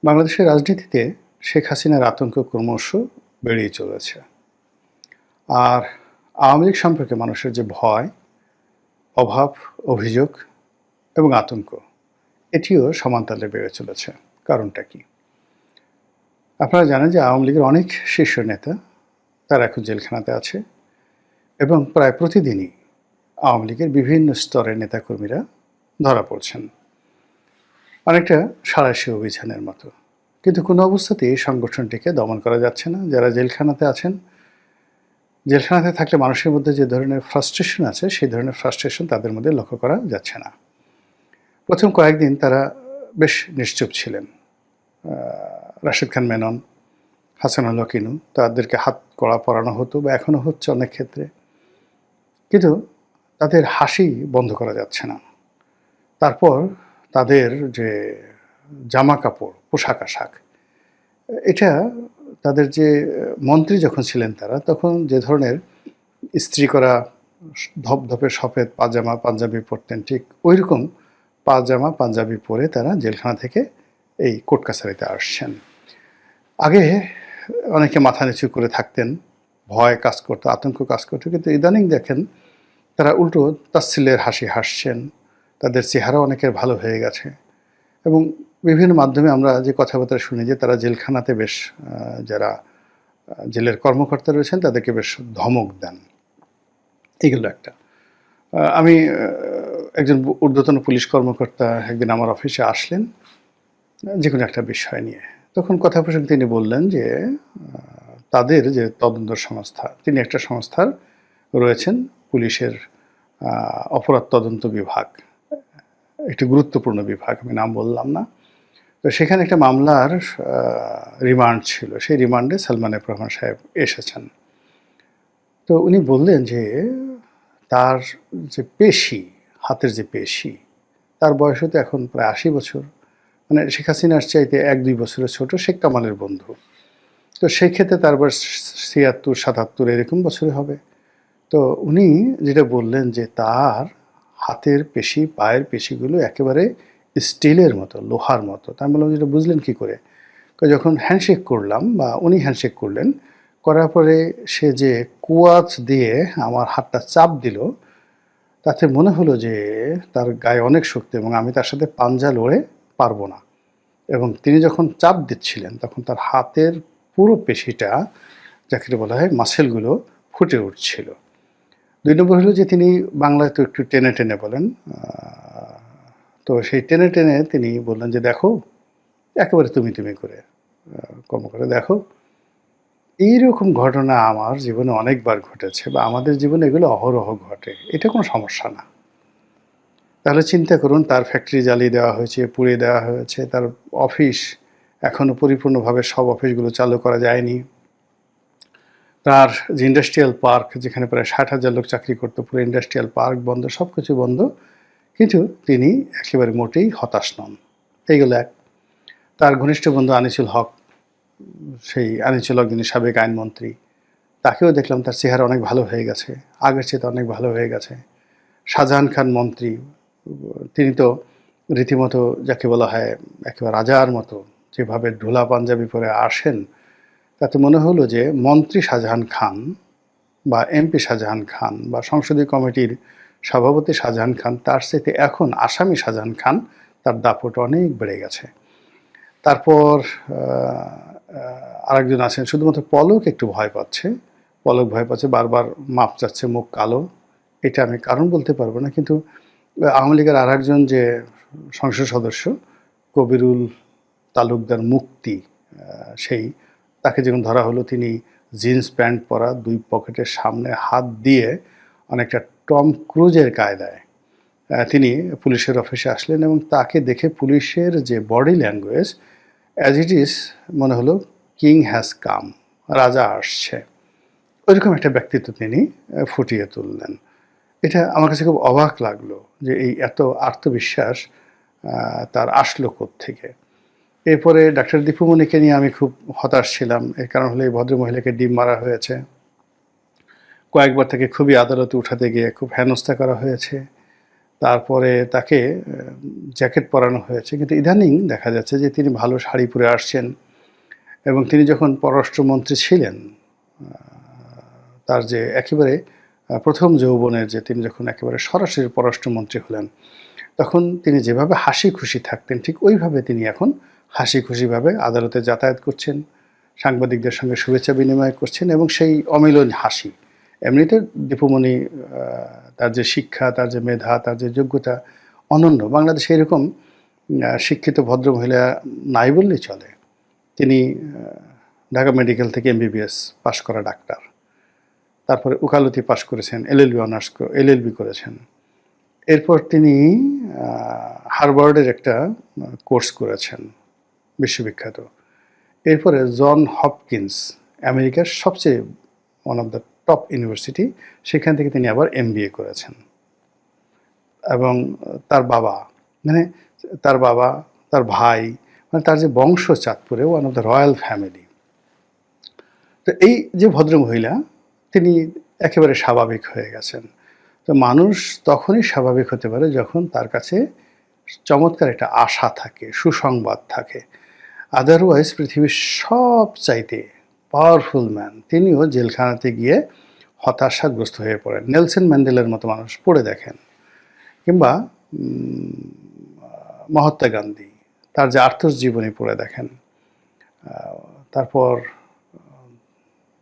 বাংলাদেশের রাজনীতিতে শেখ হাসিনার আতঙ্ক ক্রমশ বেড়েই চলেছে। আর আওয়ামী লীগ সম্পর্কে মানুষের যে ভয়, অভাব, অভিযোগ এবং আতঙ্ক, এটিও সমানতালে বেড়ে চলেছে। কারণটা কি? আপনারা জানেন যে আওয়ামী লীগের অনেক শীর্ষ নেতা তারা এখন জেলখানাতে আছে এবং প্রায় প্রতিদিনই আওয়ামী লীগের বিভিন্ন স্তরের নেতাকর্মীরা ধরা পড়ছেন, অনেকটা সাঁড়াশি অভিযানের মতো। কিন্তু কোনো অবস্থাতেই সংগঠনটিকে দমন করা যাচ্ছে না। যারা জেলখানাতে আছেন, জেলখানাতে থাকলে মানুষের মধ্যে যে ধরনের ফ্রাস্ট্রেশন আছে, সেই ধরনের ফ্রাস্ট্রেশন তাদের মধ্যে লক্ষ্য করা যাচ্ছে না। প্রথম কয়েকদিন তারা বেশ নিশ্চুপ ছিলেন। রাশেদ খান মেনন, হাসানুল্লাহ কিনু, তাদেরকে হাত কড়া পরানো হতো বা এখনও হচ্ছে অনেক ক্ষেত্রে, কিন্তু তাদের হাসি বন্ধ করা যাচ্ছে না। তারপর তাদের যে জামা কাপড়, পোশাক আশাক, এটা তাদের যে মন্ত্রী যখন ছিলেন তারা, তখন যে ধরনের ইস্ত্রি করা ধপধপে সফেদ পাজামা পাঞ্জাবি পরতেন, ঠিক ওই রকম পাজামা পাঞ্জাবি পরে তারা জেলখানা থেকে এই কোর্ট কাছারিতে আসছেন। আগে অনেকে মাথা নিচু করে থাকতেন, ভয় কাজ করতো, আতঙ্ক কাজ করতো, কিন্তু ইদানিং দেখেন তারা উল্টো তাচ্ছিল্যের হাসি হাসছেন। তাদের চেহারা অনেকের ভালো হয়ে গেছে এবং বিভিন্ন মাধ্যমে আমরা যে কথাবার্তা শুনি যে তারা জেলখানাতে বেশ যারা জেলের কর্মকর্তা রয়েছেন তাদেরকে বেশ ধমক দেন। এইগুলো একটা। আমি একজন ঊর্ধ্বতন পুলিশ কর্মকর্তা একদিন আমার অফিসে আসলেন যে কোনো একটা বিষয় নিয়ে। তখন কথা প্রসঙ্গে তিনি বললেন যে তাদের যে তদন্ত সংস্থা, তিনি একটা সংস্থার রয়েছেন, পুলিশের অপরাধ তদন্ত বিভাগ, একটি গুরুত্বপূর্ণ বিভাগ, আমি নাম বললাম না। তো সেখানে একটা মামলার রিমান্ড ছিল, সেই রিমান্ডে সালমান এফ রহমান সাহেব এসেছেন। তো উনি বললেন যে তার যে পেশি, হাতের যে পেশি, তার বয়স হতো এখন প্রায় ৮০ বছর, মানে শেখ হাসিনার চাইতে ১-২ বছরের ছোট, শেখ কামালের বন্ধু। তো সেই ক্ষেত্রে তার বয়স ৭৬-৭৭ এরকম বছরে হবে। তো উনি যেটা বললেন যে তার হাতের পেশি, পায়ের পেশিগুলো একেবারে স্টিলের মতো, লোহার মতো। তা আমি বললাম, যেটা বুঝলেন কী করে? যখন হ্যান্ডশেক করলাম বা উনি হ্যান্ডশেক করলেন, করার পরে সে যে কুয়াচ দিয়ে আমার হাতটা চাপ দিল, তাতে মনে হলো যে তার গায়ে অনেক শক্তি এবং আমি তার সাথে পাঞ্জা লড়ে পারবো না। এবং তিনি যখন চাপ দিচ্ছিলেন তখন তার হাতের পুরো পেশিটা, যাকে বলা হয় মাসেলগুলো, ফুটে উঠছিল। ২ নম্বর হলো যে তিনি বাংলায় তো একটু টেনে টেনে বলেন। তো সেই টেনে টেনে তিনি বললেন যে দেখো, একেবারে তুমি তুমি করে কর্মকর্তা, দেখো এইরকম ঘটনা আমার জীবনে অনেকবার ঘটেছে বা আমাদের জীবনে এগুলো অহরহ ঘটে, এটা কোনো সমস্যা না। তাহলে চিন্তা করুন, তার ফ্যাক্টরি জ্বালিয়ে দেওয়া হয়েছে, পুড়িয়ে দেওয়া হয়েছে, তার অফিস এখনও পরিপূর্ণভাবে সব অফিসগুলো চালু করা যায়নি, তার যে ইন্ডাস্ট্রিয়াল পার্ক যেখানে প্রায় ৬০,০০০ লোক চাকরি করতো, পুরো ইন্ডাস্ট্রিয়াল পার্ক বন্ধ, সব কিছু বন্ধ, কিন্তু তিনি একেবারে মোটেই হতাশ নন। এইগুলো এক। তার ঘনিষ্ঠ বন্ধু আনিসুল হক, সেই আনিসুল হক যিনি সাবেক আইনমন্ত্রী, তাকেও দেখলাম তার চেহারা অনেক ভালো হয়ে গেছে, আগের চেয়ে অনেক ভালো হয়ে গেছে। শাহজাহান খান মন্ত্রী, তিনি তো রীতিমতো যাকে বলা হয় একেবারে রাজার মতো যেভাবে ঢোলা পাঞ্জাবি পরে আসেন, তাতে মনে হলো যে মন্ত্রী শাহজাহান খান বা এমপি শাহজাহান খান বা সংসদীয় কমিটির সভাপতি শাহজাহান খান, তার চাইতে এখন আসামি শাহজাহান খান, তার দাপট অনেক বেড়ে গেছে। তারপর আরেকজন আছেন, শুধুমাত্র পলক একটু ভয় পাচ্ছে, পলক ভয় পাচ্ছে, বারবার মাপ চাচ্ছে, মুখ কালো। এটা আমি কারণ বলতে পারবো না, কিন্তু আওয়ামী লীগের আর একজন যে সংসদ সদস্য কবিরুল তালুকদার মুক্তি, সেই তাকে যখন ধরা হলো, তিনি জিন্স প্যান্ট পরা, 2 পকেটের সামনে হাত দিয়ে অনেকটা টম ক্রুজের কায়দায় তিনি পুলিশের অফিসে আসলেন এবং তাকে দেখে পুলিশের যে body language, as it is মনে হলো কিং হ্যাজ কাম, রাজা আসছে, ওইরকম একটা ব্যক্তিত্ব তিনি ফুটিয়ে তুললেন। এটা আমার কাছে খুব অবাক লাগলো যে এই এত আত্মবিশ্বাস তার আসলো কোত্থেকে। এরপরে ডাক্তার দীপুমণিকে নিয়ে আমি খুব হতাশ ছিলাম। এর কারণ হলো এই ভদ্রমহিলাকে ডিম মারা হয়েছে, কয়েকবার থেকে খুবই আদালতে উঠাতে গিয়ে খুব হেনস্থা করা হয়েছে। তারপরে তাকে জ্যাকেট পরানো হয়েছে, কিন্তু ইদানিং দেখা যাচ্ছে যে তিনি ভালো শাড়ি পরে আসছেন। এবং তিনি যখন পররাষ্ট্রমন্ত্রী ছিলেন, তার যে একেবারে প্রথম যৌবনের যে তিনি যখন একেবারে সরাসরি পররাষ্ট্রমন্ত্রী হলেন, তখন তিনি যেভাবে হাসি খুশি থাকতেন ঠিক ওইভাবে তিনি এখন হাসি খুশিভাবে আদালতে যাতায়াত করছেন, সাংবাদিকদের সঙ্গে শুভেচ্ছা বিনিময় করছেন, এবং সেই অমিলন হাসি। এমনিতে দীপুমণি তার যে শিক্ষা, তার যে মেধা, তার যে যোগ্যতা অনন্য। বাংলাদেশে এরকম শিক্ষিত ভদ্রমহিলা নাই বললেই চলে। তিনি ঢাকা মেডিকেল থেকে এমবিবিএস পাশ করা ডাক্তার, তারপরে উকালতি পাশ করেছেন, এলএলবি করেছেন। এরপর তিনি হার্ভার্ডের একটা কোর্স করেছেন বিশ্ববিখ্যাত। এরপরে জন হপকিন্স, আমেরিকার সবচেয়ে one of the top university, সেখান থেকে তিনি আবার এমবিএ করেছেন। এবং তার বাবা তার ভাই, মানে তার যে বংশ চাঁদপুরে one of the royal family. তো এই যে ভদ্রমহিলা, তিনি একেবারে স্বাভাবিক হয়ে গেছেন। তো মানুষ তখনই স্বাভাবিক হতে পারে যখন তার কাছে চমৎকার একটা আশা থাকে, সুসংবাদ থাকে। আদারওয়াইজ পৃথিবীর সব চাইতে পাওয়ারফুল ম্যান তিনিও জেলখানাতে গিয়ে হতাশাগ্রস্ত হয়ে পড়েন। নেলসন ম্যান্ডেলার মতো মানুষ পড়ে দেখেন, কিংবা মহাত্মা গান্ধী, তার যে আত্মজীবনী পড়ে দেখেন। তারপর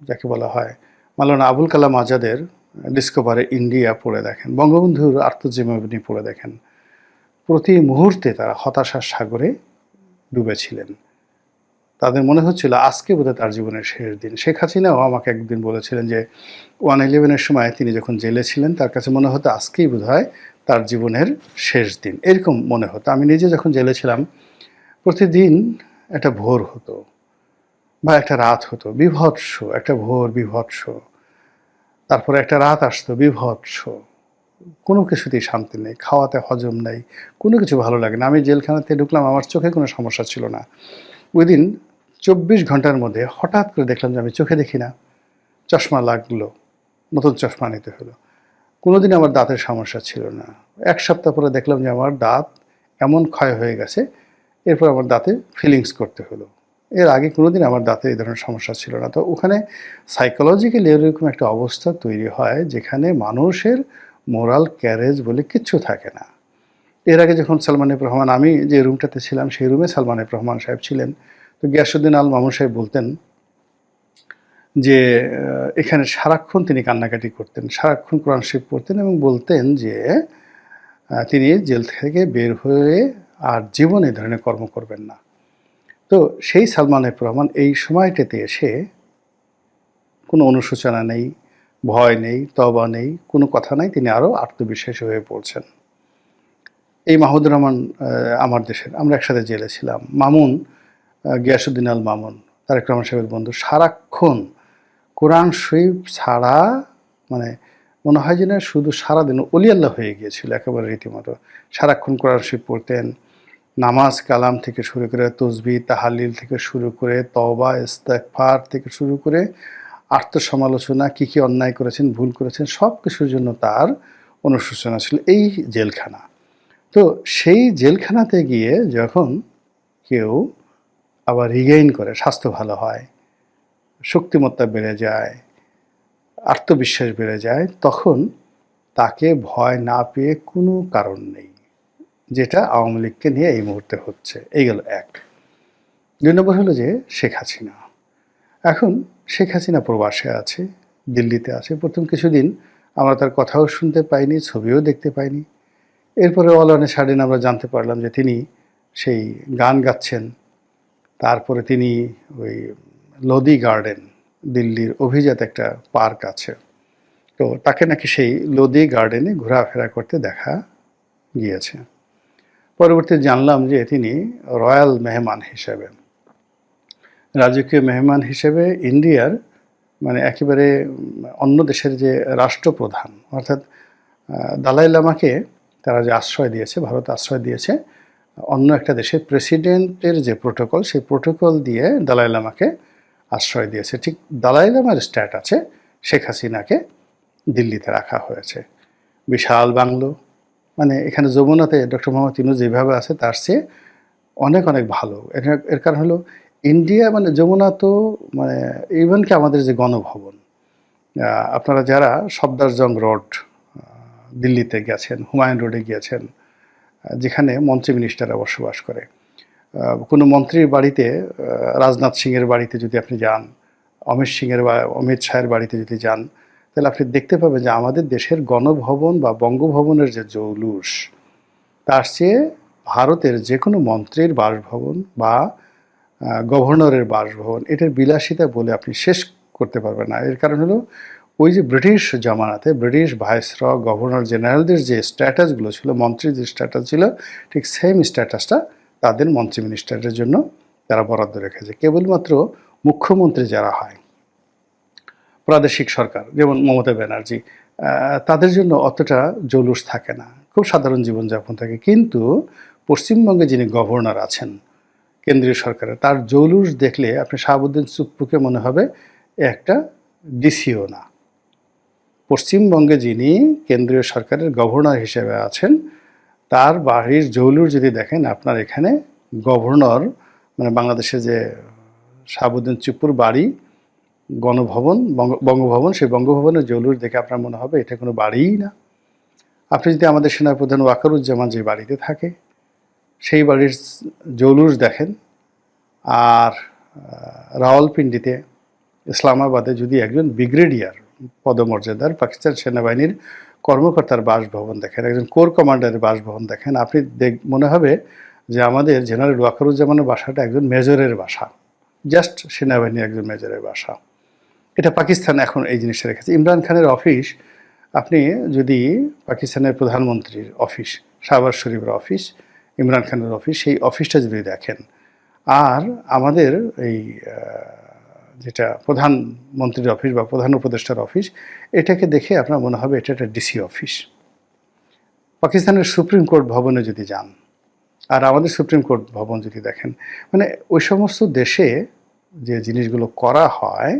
যাকে বলা হয় মাওলানা আবুল কালাম আজাদের ডিসকভারি ইন্ডিয়া পড়ে দেখেন, বঙ্গবন্ধুর আত্মজীবনী পড়ে দেখেন। প্রতি মুহূর্তে তারা হতাশার সাগরে ডুবেছিলেন। তাদের মনে হচ্ছিল আজকে বোধহয় তার জীবনের শেষ দিন। শেখ হাসিনাও আমাকে একদিন বলেছিলেন যে 1/11-এর সময় তিনি যখন জেলে ছিলেন, তার কাছে মনে হতো আজকেই বোধহয় তার জীবনের শেষ দিন, এরকম মনে হতো। আমি নিজে যখন জেলে ছিলাম, প্রতিদিন একটা ভোর হতো বা একটা রাত হতো, বিভৎস একটা ভোর, বিভৎস। তারপরে একটা রাত আসতো, বিভৎস। কোনো কিছুতেই শান্তি নেই, খাওয়াতে হজম নেই, কোনো কিছু ভালো লাগে না। আমি জেলখানাতে ঢুকলাম, আমার চোখে কোনো সমস্যা ছিল না। উইদিন 24 ঘন্টার মধ্যে হঠাৎ করে দেখলাম যে আমি চোখে দেখি না, চশমা লাগলো, নতুন চশমা নিতে হলো। কোনোদিন আমার দাঁতের সমস্যা ছিল না। 1 সপ্তাহ পরে দেখলাম যে আমার দাঁত এমন ক্ষয় হয়ে গেছে, এরপর আমার দাঁতে ফিলিংস করতে হলো। এর আগে কোনোদিন আমার দাঁতে এই ধরনের সমস্যা ছিল না। তো ওখানে সাইকোলজিক্যালি এরকম একটা অবস্থা তৈরি হয় যেখানে মানুষের মোরাল ক্যারেজ বলে কিচ্ছু থাকে না। এর আগে যখন সালমান এফ রহমান, আমি যে রুমটাতে ছিলাম সেই রুমে সালমান এফ রহমান সাহেব ছিলেন। তো গিয়াসউদ্দিন আল মামুন সাহেব বলতেন যে এখানে সারাক্ষণ তিনি কান্নাকাটি করতেন, সারাক্ষণ কোরআন শরীফ পড়তেন, এবং বলতেন যে তিনি জেল থেকে বের হয়ে আর জীবনে এই ধরনের কর্ম করবেন না। তো সেই সালমান এফ রহমান এই সময়টাতে এসে কোনো অনুশোচনা নেই, ভয় নেই, তওবা নেই, কোনো কথা নাই, তিনি আরও আত্মবিশ্বাসী হয়ে পড়ছেন। এই মাহমুদুর রহমান আমার দেশের, আমরা একসাথে জেলে ছিলাম। মামুন, গিয়াসউদ্দিন আল মামুন, তারেক রহমান সাহেবের বন্ধু, সারাক্ষণ কোরআন শরীফ ছাড়া, মানে মনে হয় যে না শুধু সারাদিন অলি আল্লাহ হয়ে গিয়েছিল একেবারে রীতিমতো। সারাক্ষণ কোরআন শরীফ পড়তেন, নামাজ কালাম থেকে শুরু করে, তসবিহ তাহালিল থেকে শুরু করে, তওবা ইস্তেগফার থেকে শুরু করে, আত্মসমালোচনা, কী কী অন্যায় করেছেন, ভুল করেছেন, সব কিছুর জন্য তার অনুশোচনা ছিল। এই জেলখানা। তো সেই জেলখানাতে গিয়ে যখন কেউ আবার রিগেইন করে, স্বাস্থ্য ভালো হয়, শক্তিমত্তা বেড়ে যায়, আত্মবিশ্বাস বেড়ে যায়, তখন তাকে ভয় না পেয়ে কোনো কারণ নেই, যেটা আওয়ামী লীগকে নিয়ে এই মুহূর্তে হচ্ছে। এই গেল এক। 2 নম্বর হলো যে শেখ হাসিনা। এখন শেখ হাসিনা প্রবাসে আছে, দিল্লিতে আছে। প্রথম কিছুদিন আমরা তার কথাও শুনতে পাইনি, ছবিও দেখতে পাইনি। এরপরে অল অন এ সাডেন আমরা জানতে পারলাম যে তিনি সেই গান গাচ্ছেন। তারপরে তিনি ওই লোদি গার্ডেন, দিল্লির অভিজাত একটা পার্ক আছে, তো তাকে নাকি সেই লোদি গার্ডেনে ঘোরাফেরা করতে দেখা গিয়েছে। পরবর্তীতে জানলাম যে তিনি রয়্যাল মেহমান হিসেবে, রাজকীয় মেহমান হিসেবে ইন্ডিয়ার, মানে একেবারে অন্য দেশের যে রাষ্ট্রপ্রধান, অর্থাৎ দালাই লামাকে তারা যে আশ্রয় দিয়েছে, ভারত আশ্রয় দিয়েছে, অন্য একটা দেশের প্রেসিডেন্টের যে প্রোটোকল, সেই প্রোটোকল দিয়ে দালাই লামাকে আশ্রয় দিয়েছে। ঠিক দালাই লামার স্ট্যাট আছে, শেখ হাসিনাকে দিল্লিতে রাখা হয়েছে। বিশাল বাংলো, মানে এখানে যমুনাতে ডক্টর মোহাম্মদ ইউনূস যেভাবে আছে তার চেয়ে অনেক অনেক ভালো। এর কারণ হলো ইন্ডিয়া মানে যমুনা তো মানে ইভেন কি আমাদের যে গণভবন, আপনারা যারা সফদরজং রোড দিল্লিতে গেছেন, হুমায়ুন রোডে গিয়েছেন, যেখানে মন্ত্রী মিনিস্টাররা বসবাস করে, কোনো মন্ত্রীর বাড়িতে, রাজনাথ সিংয়ের বাড়িতে যদি আপনি যান, অমিত সিংয়ের বা অমিত শাহের বাড়িতে যদি যান, তাহলে আপনি দেখতে পাবেন যে আমাদের দেশের গণভবন বা বঙ্গভবনের যে জৌলুস, তার চেয়ে ভারতের যে কোনো মন্ত্রীর বাসভবন বা গভর্নরের বাসভবন, এটার বিলাসিতা বলে আপনি শেষ করতে পারবেন না। এর কারণ হলো ওই যে ব্রিটিশ জামানাতে ব্রিটিশ ভাইসরয়, গভর্নর জেনারেলদের যে স্ট্যাটাসগুলো ছিল, মন্ত্রীর যে স্ট্যাটাস ছিল, ঠিক সেম স্ট্যাটাসটা তাদের মন্ত্রী মিনিস্টারের জন্য তারা বরাদ্দ রেখেছে। কেবলমাত্র মুখ্যমন্ত্রী যারা হয়, প্রাদেশিক সরকার যেমন মমতা ব্যানার্জি, তাদের জন্য অতটা জৌলুস থাকে না, খুব সাধারণ জীবনযাপন থাকে। কিন্তু পশ্চিমবঙ্গে যিনি গভর্নর আছেন কেন্দ্রীয় সরকারের, তার জৌলুস দেখলে আপনি শাহাবুদ্দিন চুপ্পুকে মনে হবে একটা ডিসিও না। পশ্চিমবঙ্গে যিনি কেন্দ্রীয় সরকারের গভর্নর হিসেবে আছেন, তার বাড়ির জৌলুস যদি দেখেন, আপনার এখানে গভর্নর মানে বাংলাদেশে যে শাহাবুদ্দিন চুপ্পুর বাড়ি গণভবন, বঙ্গভবন, সেই বঙ্গভবনের জৌলুস দেখে আপনার মনে হবে এটা কোনো বাড়িই না। আপনি যদি আমাদের সেনাপ্রধান ওয়াকারুজ্জামান যে বাড়িতে থাকে সেই বাড়ির জৌলুস দেখেন, আর রাওয়ালপিন্ডিতে, ইসলামাবাদে যদি একজন ব্রিগেডিয়ার পদমর্যাদার পাকিস্তান সেনাবাহিনীর কর্মকর্তার বাসভবন দেখেন, একজন কোর কমান্ডারের বাসভবন দেখেন, আপনি মনে হবে যে আমাদের জেনারেল ওয়াকারুজ্জামানের বাসাটা একজন মেজরের বাসা, জাস্ট সেনাবাহিনীর একজন মেজরের বাসা। এটা পাকিস্তান এখন এই জিনিসটা রেখেছে। ইমরান খানের অফিস, আপনি যদি পাকিস্তানের প্রধানমন্ত্রীর অফিস, শাহবাজ শরীফের অফিস, ইমরান খানের অফিস, সেই অফিসটা যদি দেখেন, আর আমাদের এই যেটা প্রধানমন্ত্রীর অফিস বা প্রধান উপদেষ্টার অফিস, এটাকে দেখে আপনার মনে হবে এটা একটা ডিসি অফিস। পাকিস্তানের সুপ্রিম কোর্ট ভবনে যদি যান আর আমাদের সুপ্রিম কোর্ট ভবন যদি দেখেন, মানে ওই সমস্ত দেশে যে জিনিসগুলো করা হয়,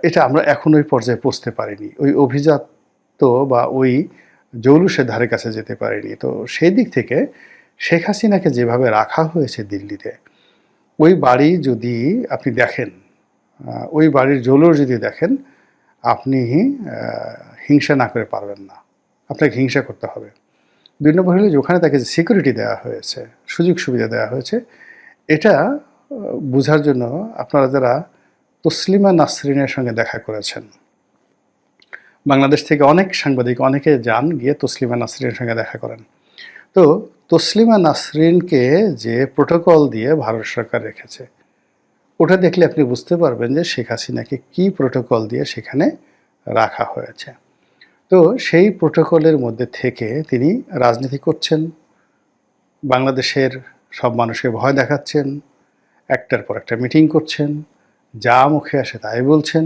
এটা আমরা এখন ওই পর্যায়ে পৌঁছতে পারিনি, ওই অভিজাত বা ওই জৌলুসের ধারে কাছে যেতে পারিনি। তো সেই দিক থেকে শেখ হাসিনাকে যেভাবে রাখা হয়েছে দিল্লিতে, ওই বাড়ি যদি আপনি দেখেন, ওই বাড়ির জৌলুস যদি দেখেন, আপনি হিংসা না করে পারবেন না, আপনাকে হিংসা করতে হবে। ২ নম্বর হলো যে ওখানে তাকে যে সিকিউরিটি দেওয়া হয়েছে, সুযোগ সুবিধা দেওয়া হয়েছে, এটা বোঝার জন্য আপনারা যারা তসলিমা নাসরিনের সঙ্গে দেখা করেছেন, বাংলাদেশ থেকে অনেক সাংবাদিক অনেকে যান, গিয়ে তসলিমা নাসরিনের সঙ্গে দেখা করেন। তো তসলিমা নাসরিনকে যে প্রোটোকল দিয়ে ভারত সরকার রেখেছে, ওটা দেখলে আপনি বুঝতে পারবেন যে শেখ হাসিনাকে কী প্রোটোকল দিয়ে সেখানে রাখা হয়েছে। তো সেই প্রোটোকলের মধ্যে থেকে তিনি রাজনীতি করছেন, বাংলাদেশের সব মানুষকে ভয় দেখাচ্ছেন, একটার পর একটা মিটিং করছেন, যা মুখে আসে তাই বলছেন।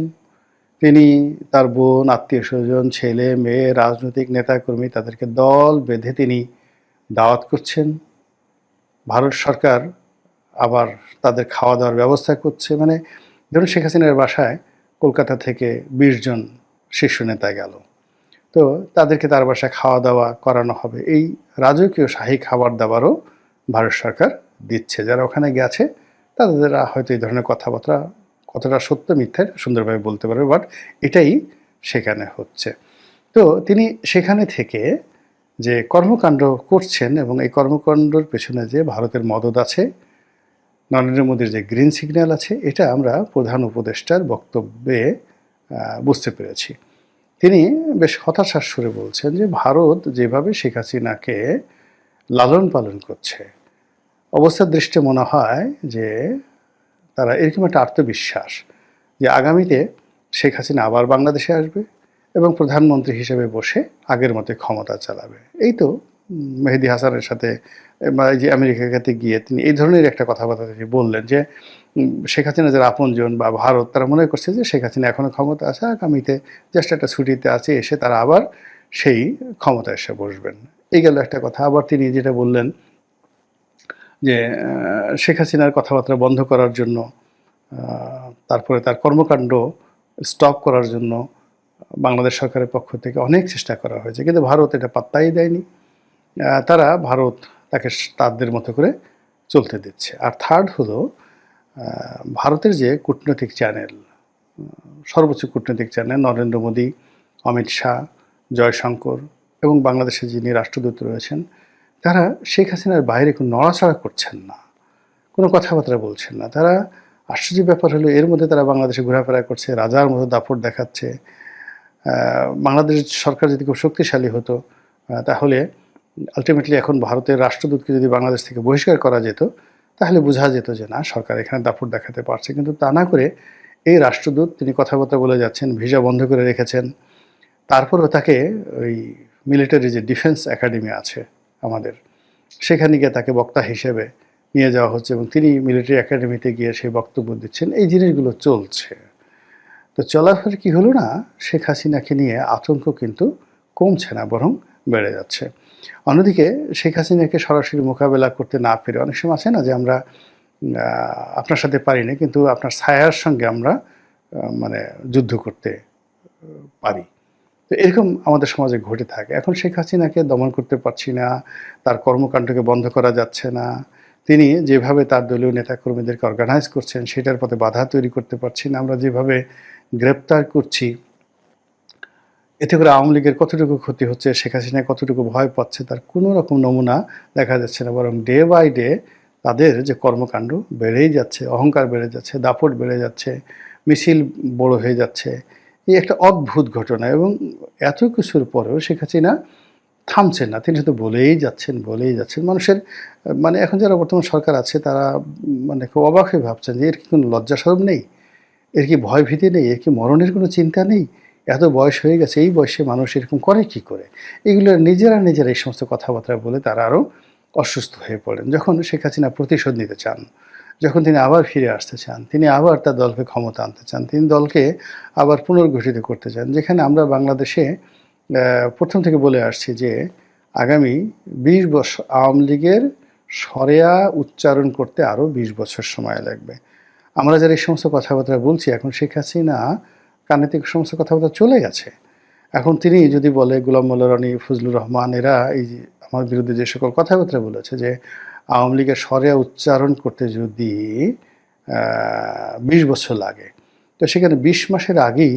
তিনি তার বোন, আত্মীয় স্বজন, ছেলে মেয়ে, রাজনৈতিক নেতাকর্মী, তাদেরকে দল বেঁধে তিনি দাওয়াত করছেন। ভারত সরকার আবার তাদের খাওয়া দাওয়ার ব্যবস্থা করছে। মানে ধরুন শেখ হাসিনার বাসায় কলকাতা থেকে ২০ জন শীর্ষ নেতা গেল, তো তাদেরকে তার বাসায় খাওয়া দাওয়া করানো হবে। এই রাজকীয় শাহী খাবার দাবারও ভারত সরকার দিচ্ছে। যারা ওখানে গেছে তাদের হয়তো এই ধরনের কথাবার্তা কতটা সত্য মিথ্যা সুন্দরভাবে বলতে পারবে, বাট এটাই সেখানে হচ্ছে। তো তিনি সেখানে থেকে যে কর্মকাণ্ড করছেন, এবং এই কর্মকাণ্ডর পেছনে যে ভারতের মদদ আছে, নরেন্দ্র মোদীর যে গ্রিন সিগন্যাল আছে, এটা আমরা প্রধান উপদেষ্টার বক্তব্যে বুঝতে পেরেছি। তিনি বেশ হতাশার সুরে বলছেন যে ভারত যেভাবে শেখ হাসিনাকে লালন পালন করছে, অবস্থার দৃষ্টিতে মনে হয় যে তারা এরকম একটা আত্মবিশ্বাস যে আগামীতে শেখ হাসিনা আবার বাংলাদেশে আসবে এবং প্রধানমন্ত্রী হিসেবে বসে আগের মতো ক্ষমতা চালাবে। এই তো মেহেদী হাসানের সাথে এই যে আমেরিকাতে গিয়ে তিনি এই ধরনের একটা কথাবার্তা তিনি বললেন যে শেখ হাসিনা যারা আপনজন বা ভারত, তারা মনে করছে যে শেখ হাসিনা এখনও ক্ষমতা আছে, আগামীতে জাস্ট একটা ছুটিতে আছে, এসে তারা আবার সেই ক্ষমতা এসে বসবেন। এই গেল একটা কথা। আবার তিনি যেটা বললেন যে শেখ হাসিনার কথাবার্তা বন্ধ করার জন্য, তারপরে তার কর্মকাণ্ড স্টপ করার জন্য বাংলাদেশ সরকারের পক্ষ থেকে অনেক চেষ্টা করা হয়েছে, কিন্তু ভারত এটা পাত্তাই দেয়নি। তারা ভারত তাকে তাদের মতো করে চলতে দিচ্ছে। আর থার্ড হলো ভারতের যে কূটনৈতিক চ্যানেল, সর্বোচ্চ কূটনৈতিক চ্যানেল নরেন্দ্র মোদী, অমিত শাহ, জয়শঙ্কর এবং বাংলাদেশে যিনি রাষ্ট্রদূত রয়েছেন, তারা শেখ হাসিনার বাইরে কোনো নড়াচড়া করছেন না, কোনো কথাবার্তা বলছেন না। তারা, আশ্চর্য ব্যাপার হলো, এর মধ্যে তারা বাংলাদেশে ঘোরাফেরা করছে, রাজার মতো দাপট দেখাচ্ছে। বাংলাদেশ সরকার যদি খুব শক্তিশালী হতো, তাহলে আলটিমেটলি এখন ভারতের রাষ্ট্রদূতকে যদি বাংলাদেশ থেকে বহিষ্কার করা যেত, তাহলে বোঝা যেত যে না, সরকার এখানে দাপট দেখাতে পারছে। কিন্তু তা না করে এই রাষ্ট্রদূত তিনি কথাবার্তা বলে যাচ্ছেন, ভিসা বন্ধ করে রেখেছেন। তারপরেও তাকে ওই মিলিটারি যে ডিফেন্স একাডেমি আছে আমাদের, সেখানে গিয়ে তাকে বক্তা হিসেবে নিয়ে যাওয়া হচ্ছে এবং তিনি মিলিটারি একাডেমিতে গিয়ে সেই বক্তব্য দিচ্ছেন। এই জিনিসগুলো চলছে। তো চলাফেরা কি হলো না, শেখ হাসিনাকে নিয়ে আতঙ্ক কিন্তু কমছে না, বরং বেড়ে যাচ্ছে। অন্যদিকে শেখ হাসিনাকে সরাসরি মোকাবেলা করতে না পেরে অনেক সময় আছে না যে আমরা আপনার সাথে পারি না, কিন্তু আপনার ছায়ার সঙ্গে আমরা মানে যুদ্ধ করতে পারি। তো এরকম আমাদের সমাজে ঘটে থাকে। এখন শেখ হাসিনাকে দমন করতে পারছি না, তার কর্মকাণ্ডকে বন্ধ করা যাচ্ছে না। তিনি যেভাবে তার দলীয় নেতাকর্মীদেরকে অর্গানাইজ করছেন, সেটার পথে বাধা তৈরি করতে পারছি না। আমরা যেভাবে গ্রেপ্তার করছি, এতে করে আওয়ামী লীগের কতটুকু ক্ষতি হচ্ছে, শেখ হাসিনা কতটুকু ভয় পাচ্ছে, তার কোনো রকম নমুনা দেখা যাচ্ছে না। বরং ডে বাই ডে তাদের যে কর্মকাণ্ড বেড়েই যাচ্ছে, অহংকার বেড়ে যাচ্ছে, দাপট বেড়ে যাচ্ছে, মিছিল বড় হয়ে যাচ্ছে। এই একটা অদ্ভুত ঘটনা। এবং এত কিছুর পরেও শেখ হাসিনা থামছেন না, তিনি শুধু বলেই যাচ্ছেন, বলেই যাচ্ছেন। মানুষের মানে এখন যারা বর্তমান সরকার আছে, তারা মানে খুব অবাক হয়ে ভাবছেন যে এর কি কোনো লজ্জা শরম নেই, এর কি ভয় ভীতি নেই, এর কি মরণের কোনো চিন্তা নেই? এত বয়স হয়ে গেছে, এই বয়সে মানুষ এরকম করে কি করে? এগুলো নিজেরা এই সমস্ত কথাবার্তা বলে তারা আরও অসুস্থ হয়ে পড়েন। যখন শেখ হাসিনা প্রতিশোধ নিতে চান, যখন তিনি আবার ফিরে আসতে চান, তিনি আবার তার দলকে ক্ষমতা আনতে চান, তিনি দলকে আবার পুনর্গঠিত করতে চান, যেখানে আমরা বাংলাদেশে প্রথম থেকে বলে আসছি যে আগামী ২০ বছর আওয়ামী লীগের সরেয়া উচ্চারণ করতে আরও ২০ বছর সময় লাগবে। আমরা যারা এই সমস্ত কথাবার্তা বলছি, এখন শেখ হাসিনা কানে থেকে সমস্ত কথাবার্তা চলে গেছে। এখন তিনি যদি বলে, গোলাম মোল্লা রনি, ফজলুর রহমান, এরা এই যে আমার বিরুদ্ধে যে সকল কথাবার্তা বলেছে যে আওয়ামী লীগের সরেয়া উচ্চারণ করতে যদি ২০ বছর লাগে, তো সেখানে ২০ মাসের আগেই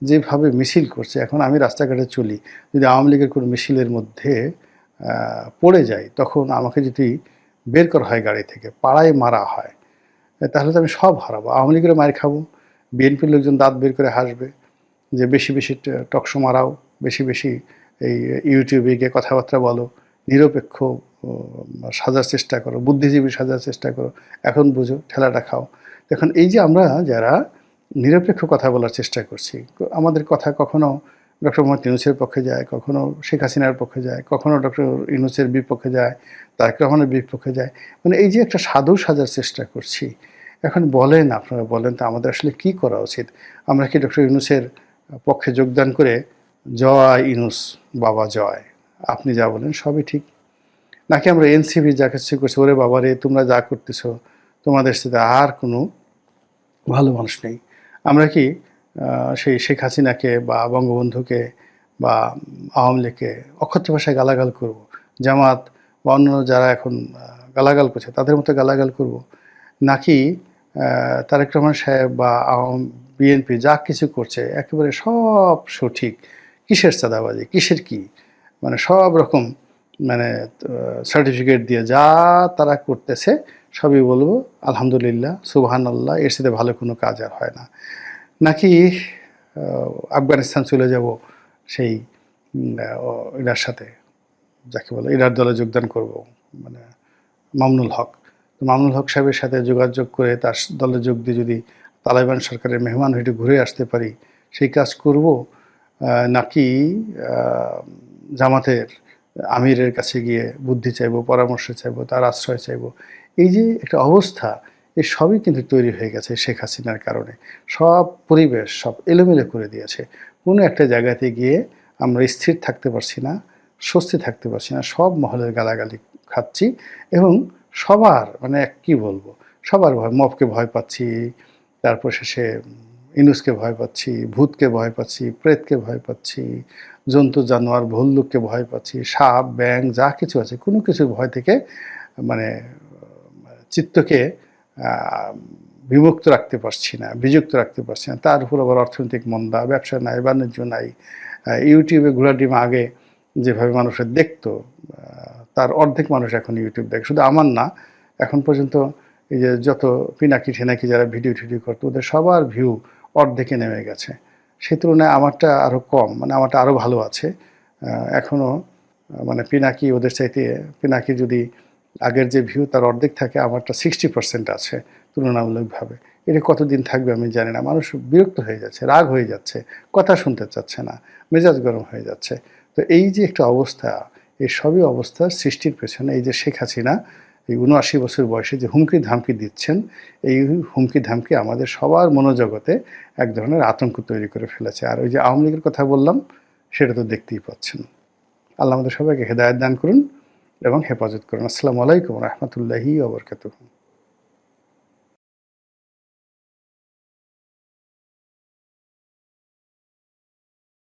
যেভাবে মিছিল করছে, এখন আমি রাস্তাঘাটে চলি, যদি আওয়ামী লীগের কোনো মিছিলের মধ্যে পড়ে যাই, তখন আমাকে যদি বের করা হয় গাড়ি থেকে, পাড়ায় মারা হয়, তাহলে তো আমি সব হারাবো। আওয়ামী লীগের মার খাবো, বিএনপির লোকজন দাঁত বের করে হাসবে যে বেশি বেশি টকশো মারাও, বেশি বেশি এই ইউটিউবে গিয়ে কথাবার্তা বলো, নিরপেক্ষ সাজার চেষ্টা করো, বুদ্ধিজীবী সাজার চেষ্টা করো, এখন বুঝো, ঠেলাটা খাও। এখন এই যে আমরা যারা নিরপেক্ষ কথা বলার চেষ্টা করছি, আমাদের কথা কখনো ডক্টর মোহাম্মদ ইউনূসের পক্ষে যায়, কখনো শেখ হাসিনার পক্ষে যায়, কখনো ডক্টর ইউনূসের বিপক্ষে যায়, তারেক রহমানের বিপক্ষে যায়। মানে এই যে একটা সাধু সাজার চেষ্টা করছি, এখন বলেন, আপনারা বলেন তো আমাদের আসলে কী করা উচিত? আমরা কি ডক্টর ইউনূসের পক্ষে যোগদান করে জয় ইউনূস বাবা জয়, আপনি যা বলেন সবই ঠিক, নাকি আমরা এনসিপি যা কিছু করছি, ওরে বাবা রে, তোমরা যা করতেছ, তোমাদের সাথে আর কোনো ভালো মানুষ নেই? আমরা কি সেই শেখ হাসিনাকে বা বঙ্গবন্ধুকে বা আওয়ামী লীগকে অকথ্য ভাষায় গালাগাল করব? জামাত বা অন্যান্য যারা এখন গালাগাল করছে তাদের মতো গালাগাল করব? নাকি তারেক রহমান সাহেব বা বিএনপি যা কিছু করছে একেবারে সব সঠিক, কিসের চাঁদাবাজি, কিসের কি, মানে সব রকম মানে সার্টিফিকেট দিয়ে যা তারা করতেছে সবই বলবো আলহামদুলিল্লাহ, সুবহানাল্লাহ, এর সাথে ভালো কোনো কাজ আর হয় না? নাকি আফগানিস্তান চলে যাব সেই এটার সাথে, যাকে বলে এটার দলে যোগদান করব, মানে মামুনুল হক। তো মামুনুল হক সাহেবের সাথে যোগাযোগ করে তার দলে যোগ দিয়ে যদি তালেবান সরকারের মেহমান হয়ে ঘুরে আসতে পারি, সেই কাজ করব? নাকি জামাতের আমিরের কাছে গিয়ে বুদ্ধি চাইব, পরামর্শ চাইব, তার আশ্রয় চাইব? এই যে একটা অবস্থা, এই সবই কিন্তু তৈরি হয়ে গেছে শেখ হাসিনার কারণে। সব পরিবেশ সব এলোমেলো করে দিয়েছে। কোনো একটা জায়গাতে গিয়ে আমরা স্থির থাকতে পারছি না, স্বস্তি থাকতে পারছি না, সব মহলের গালাগালি খাচ্ছি এবং সবার মানে কি বলবো, সবার ভয়, মবকে ভয় পাচ্ছি, তারপর শেষে ইনুসকে ভয় পাচ্ছি, ভূতকে ভয় পাচ্ছি, প্রেতকে ভয় পাচ্ছি, জন্তু জানোয়ার ভল্লুককে ভয় পাচ্ছি, সাপ ব্যাঙ যা কিছু আছে কোনো কিছুর ভয় থেকে মানে চিত্তকে বিমুক্ত রাখতে পারছি না, বিযুক্ত রাখতে পারছি না। তার উপর আবার অর্থনৈতিক মন্দা, ব্যবসা নাই, বাণিজ্য নাই। ইউটিউবে ঘোড়াডিমা আগে যেভাবে মানুষের দেখতো, তার অর্ধেক মানুষ এখন ইউটিউব দেখে। শুধু আমার না, এখন পর্যন্ত এই যে যত পিনাকি ঠিনাকি যারা ভিডিও টিডিও করতো ওদের সবার ভিউ অর্ধেকে নেমে গেছে। সেই তুলনায় আমারটা আরও কম, মানে আমারটা আরও ভালো আছে এখনও। মানে পিনাকি ওদের চাইতে, পিনাকি যদি আগের যে ভিউ তার অর্ধেক থাকে, আমারটা 60% আছে তুলনামূলকভাবে। এটা কতদিন থাকবে আমি জানি না। মানুষ বিরক্ত হয়ে যাচ্ছে, রাগ হয়ে যাচ্ছে, কথা শুনতে চাচ্ছে না, মেজাজ গরম হয়ে যাচ্ছে। তো এই যে একটা অবস্থা, এই সবই অবস্থার সৃষ্টির পেছনে এই যে শেখ হাসিনা এই ৭৯ বছর বয়সে যে হুমকি ধামকি দিচ্ছেন, এই হুমকি ধামকি আমাদের সবার মনোজগতে এক ধরনের আতঙ্ক তৈরি করে ফেলেছে। আর ওই যে আওয়ামী লীগের কথা বললাম, সেটা তো দেখতেই পাচ্ছেন। আল্লাহ আমাদের সবাইকে হেদায়েত দান করুন এবং হেফাজত করুন। আসসালামু আলাইকুম রহমতুল্লাহি ওয়া বারাকাতুহু।